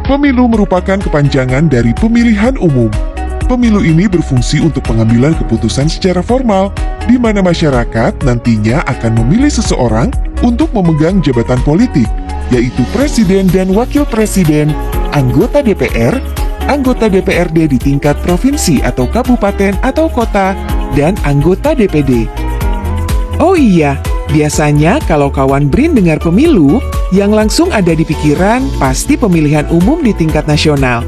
Pemilu merupakan kepanjangan dari pemilihan umum. Pemilu ini berfungsi untuk pengambilan keputusan secara formal, di mana masyarakat nantinya akan memilih seseorang untuk memegang jabatan politik, yaitu presiden dan wakil presiden, anggota DPR, anggota DPRD di tingkat provinsi atau kabupaten atau kota, dan anggota DPD. Oh iya, biasanya kalau kawan Brin dengar pemilu, yang langsung ada di pikiran pasti pemilihan umum di tingkat nasional.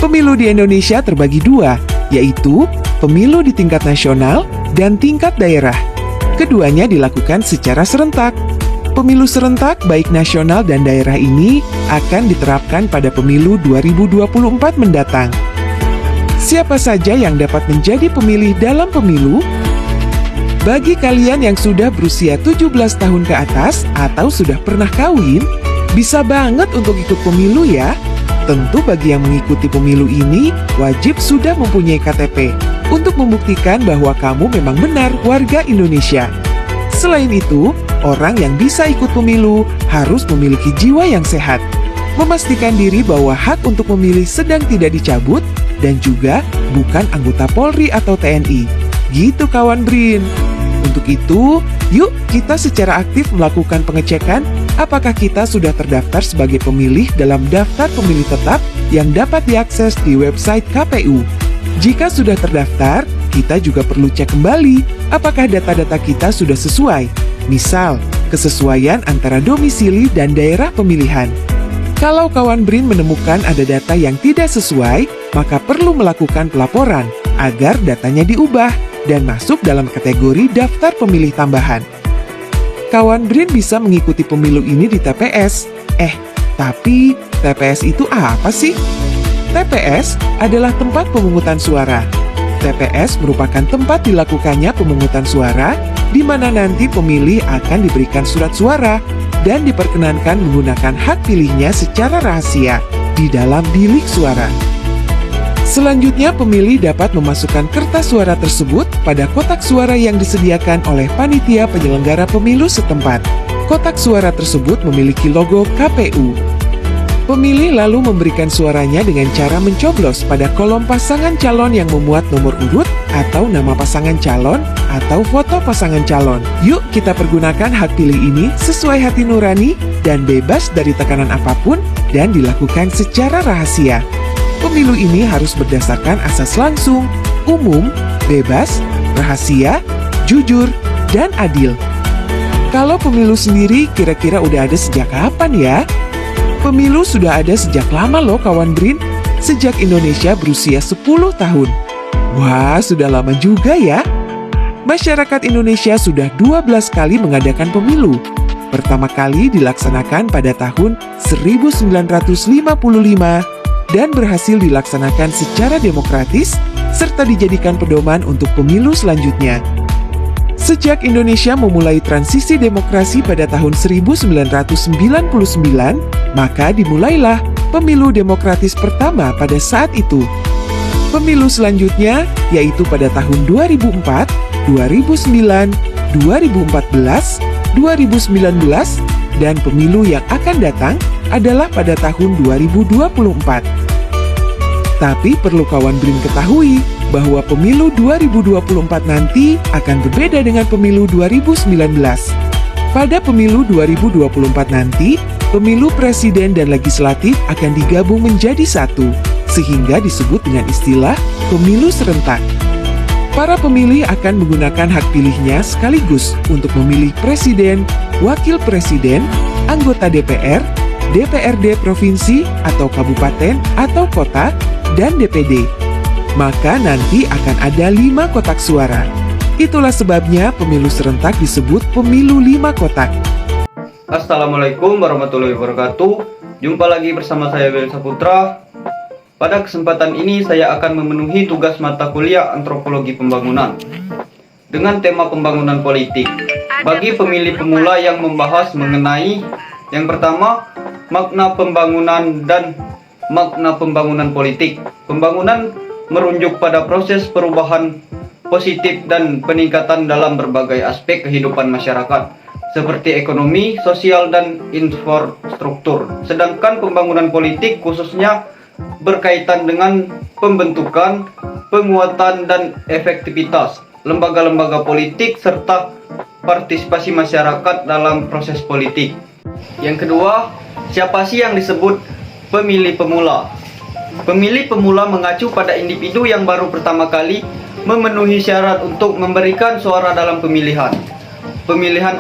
Pemilu di Indonesia terbagi dua, yaitu pemilu di tingkat nasional dan tingkat daerah. Keduanya dilakukan secara serentak. Pemilu serentak baik nasional dan daerah ini akan diterapkan pada pemilu 2024 mendatang. Siapa saja yang dapat menjadi pemilih dalam pemilu? Bagi kalian yang sudah berusia 17 tahun ke atas atau sudah pernah kawin, bisa banget untuk ikut pemilu ya. Tentu bagi yang mengikuti pemilu ini, wajib sudah mempunyai KTP untuk membuktikan bahwa kamu memang benar warga Indonesia. Selain itu, orang yang bisa ikut pemilu harus memiliki jiwa yang sehat, memastikan diri bahwa hak untuk memilih sedang tidak dicabut, dan juga bukan anggota Polri atau TNI. Gitu kawan Brin. Untuk itu, yuk kita secara aktif melakukan pengecekan apakah kita sudah terdaftar sebagai pemilih dalam daftar pemilih tetap yang dapat diakses di website KPU. Jika sudah terdaftar, kita juga perlu cek kembali apakah data-data kita sudah sesuai. Misal, kesesuaian antara domisili dan daerah pemilihan. Kalau kawan Brin menemukan ada data yang tidak sesuai, maka perlu melakukan pelaporan agar datanya diubah dan masuk dalam kategori daftar pemilih tambahan. Kawan Brin bisa mengikuti pemilu ini di TPS. Tapi TPS itu apa sih? TPS adalah tempat pemungutan suara. TPS merupakan tempat dilakukannya pemungutan suara, di mana nanti pemilih akan diberikan surat suara dan diperkenankan menggunakan hak pilihnya secara rahasia di dalam bilik suara. Selanjutnya, pemilih dapat memasukkan kertas suara tersebut pada kotak suara yang disediakan oleh panitia penyelenggara pemilu setempat. Kotak suara tersebut memiliki logo KPU. Pemilih lalu memberikan suaranya dengan cara mencoblos pada kolom pasangan calon yang memuat nomor urut atau nama pasangan calon atau foto pasangan calon. Yuk kita pergunakan hak pilih ini sesuai hati nurani dan bebas dari tekanan apapun dan dilakukan secara rahasia. Pemilu ini harus berdasarkan asas langsung, umum, bebas, rahasia, jujur, dan adil. Kalau pemilu sendiri kira-kira udah ada sejak kapan ya? Pemilu sudah ada sejak lama loh kawan Brin, sejak Indonesia berusia 10 tahun. Wah, sudah lama juga ya. Masyarakat Indonesia sudah 12 kali mengadakan pemilu. Pertama kali dilaksanakan pada tahun 1955 dan berhasil dilaksanakan secara demokratis serta dijadikan pedoman untuk pemilu selanjutnya. Sejak Indonesia memulai transisi demokrasi pada tahun 1999, maka dimulailah pemilu demokratis pertama pada saat itu. Pemilu selanjutnya yaitu pada tahun 2004, 2009, 2014, 2019, dan pemilu yang akan datang adalah pada tahun 2024. Tapi perlu kawan Brin ketahui bahwa pemilu 2024 nanti akan berbeda dengan pemilu 2019. Pada pemilu 2024 nanti, pemilu presiden dan legislatif akan digabung menjadi satu, sehingga disebut dengan istilah pemilu serentak. Para pemilih akan menggunakan hak pilihnya sekaligus untuk memilih presiden, wakil presiden, anggota DPR, DPRD provinsi atau kabupaten atau kota, dan DPD. Maka nanti akan ada 5 kotak suara. Itulah sebabnya pemilu serentak disebut pemilu 5 kotak. Assalamualaikum warahmatullahi wabarakatuh. Jumpa lagi bersama saya Willy Saputra. Pada kesempatan ini saya akan memenuhi tugas mata kuliah Antropologi Pembangunan dengan tema pembangunan politik. Bagi pemilih pemula yang membahas mengenai yang pertama, makna pembangunan dan makna pembangunan politik. Pembangunan merujuk pada proses perubahan positif dan peningkatan dalam berbagai aspek kehidupan masyarakat. seperti ekonomi, sosial, dan infrastruktur. Sedangkan pembangunan politik khususnya berkaitan dengan pembentukan, penguatan, dan efektivitas lembaga-lembaga politik serta partisipasi masyarakat dalam proses politik. Yang kedua, siapa sih yang disebut pemilih pemula? Pemilih pemula mengacu pada individu yang baru pertama kali memenuhi syarat untuk memberikan suara dalam pemilihan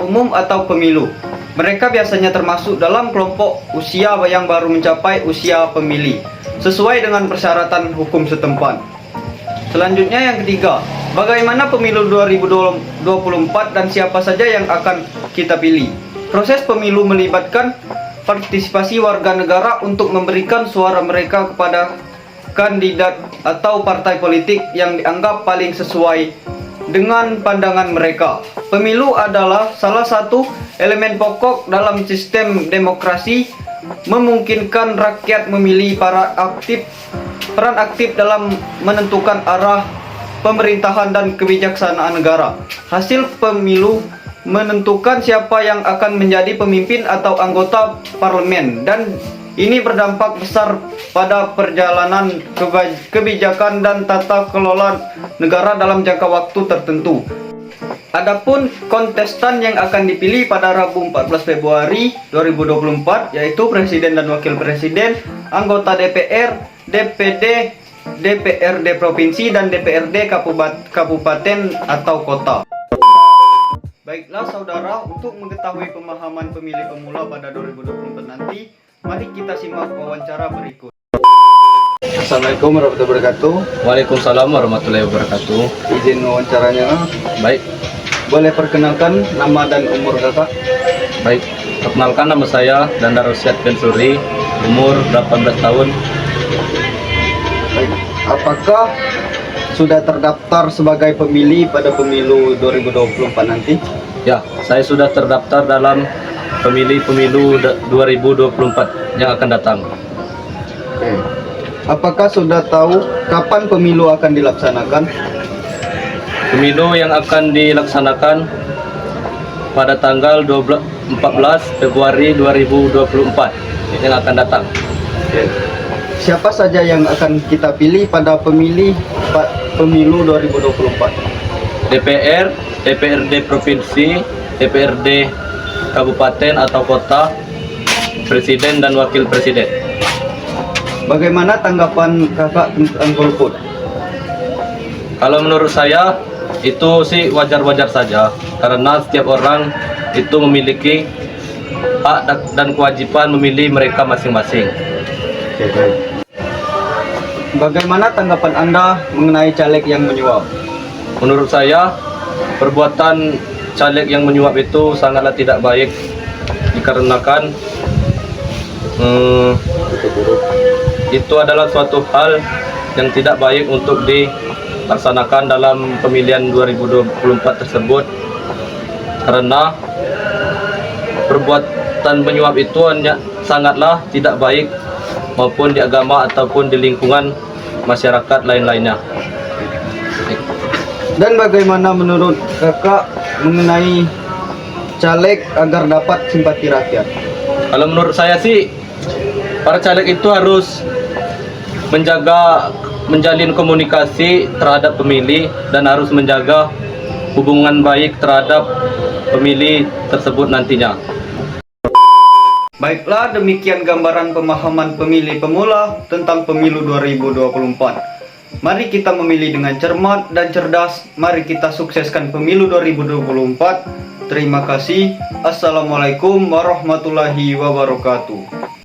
umum atau pemilu. Mereka biasanya termasuk dalam kelompok usia yang baru mencapai usia pemilih, sesuai dengan persyaratan hukum setempat. Selanjutnya yang ketiga, bagaimana pemilu 2024 dan siapa saja yang akan kita pilih? Proses pemilu melibatkan partisipasi warga negara untuk memberikan suara mereka kepada kandidat atau partai politik yang dianggap paling sesuai dengan pandangan mereka. Pemilu adalah salah satu elemen pokok dalam sistem demokrasi, memungkinkan rakyat memilih peran aktif dalam menentukan arah pemerintahan dan kebijaksanaan negara. Hasil pemilu menentukan siapa yang akan menjadi pemimpin atau anggota parlemen, dan ini berdampak besar pada perjalanan kebijakan dan tata kelola negara dalam jangka waktu tertentu. Adapun kontestan yang akan dipilih pada Rabu 14 Februari 2024 yaitu Presiden dan Wakil Presiden, anggota DPR, DPD, DPRD Provinsi, dan DPRD Kabupaten atau Kota. Baiklah saudara, untuk mengetahui pemahaman pemilih pemula pada 2024 nanti, mari kita simak wawancara berikut. Assalamualaikum warahmatullahi wabarakatuh. Waalaikumsalam warahmatullahi wabarakatuh. Izin wawancaranya. Baik, Boleh perkenalkan nama dan umur kakak? baik. Perkenalkan, nama saya Dandar Rosyad Pensuri, umur 18 tahun. Baik. Apakah sudah terdaftar sebagai pemilih pada pemilu 2024 nanti? Ya, saya sudah terdaftar dalam pemilu 2024 yang akan datang. Oke. Apakah sudah tahu kapan pemilu akan dilaksanakan? Pemilu yang akan dilaksanakan pada tanggal 14 Februari 2024 yang akan datang. Oke. Siapa saja yang akan kita pilih pada pemilu 2024? DPR, DPRD Provinsi, DPRD Kabupaten atau Kota, Presiden dan Wakil Presiden. Bagaimana tanggapan kakak tentang golput? Kalau menurut saya itu sih wajar-wajar saja, karena setiap orang itu memiliki hak dan kewajiban memilih mereka masing-masing. Oke, baik. Bagaimana tanggapan Anda mengenai caleg yang menyuap? Menurut saya, perbuatan caleg yang menyuap itu sangatlah tidak baik, dikarenakan itu adalah suatu hal yang tidak baik untuk dilaksanakan dalam pemilihan 2024 tersebut, karena perbuatan menyuap itu sangatlah tidak baik maupun di agama ataupun di lingkungan masyarakat lain-lainnya. Dan bagaimana menurut kakak mengenai caleg agar dapat simpati rakyat? Kalau menurut saya sih, para caleg itu harus menjalin komunikasi terhadap pemilih dan harus menjaga hubungan baik terhadap pemilih tersebut nantinya. Baiklah, demikian gambaran pemahaman pemilih pemula tentang pemilu 2024. Mari kita memilih dengan cermat dan cerdas. Mari kita sukseskan pemilu 2024. Terima kasih. Assalamualaikum warahmatullahi wabarakatuh.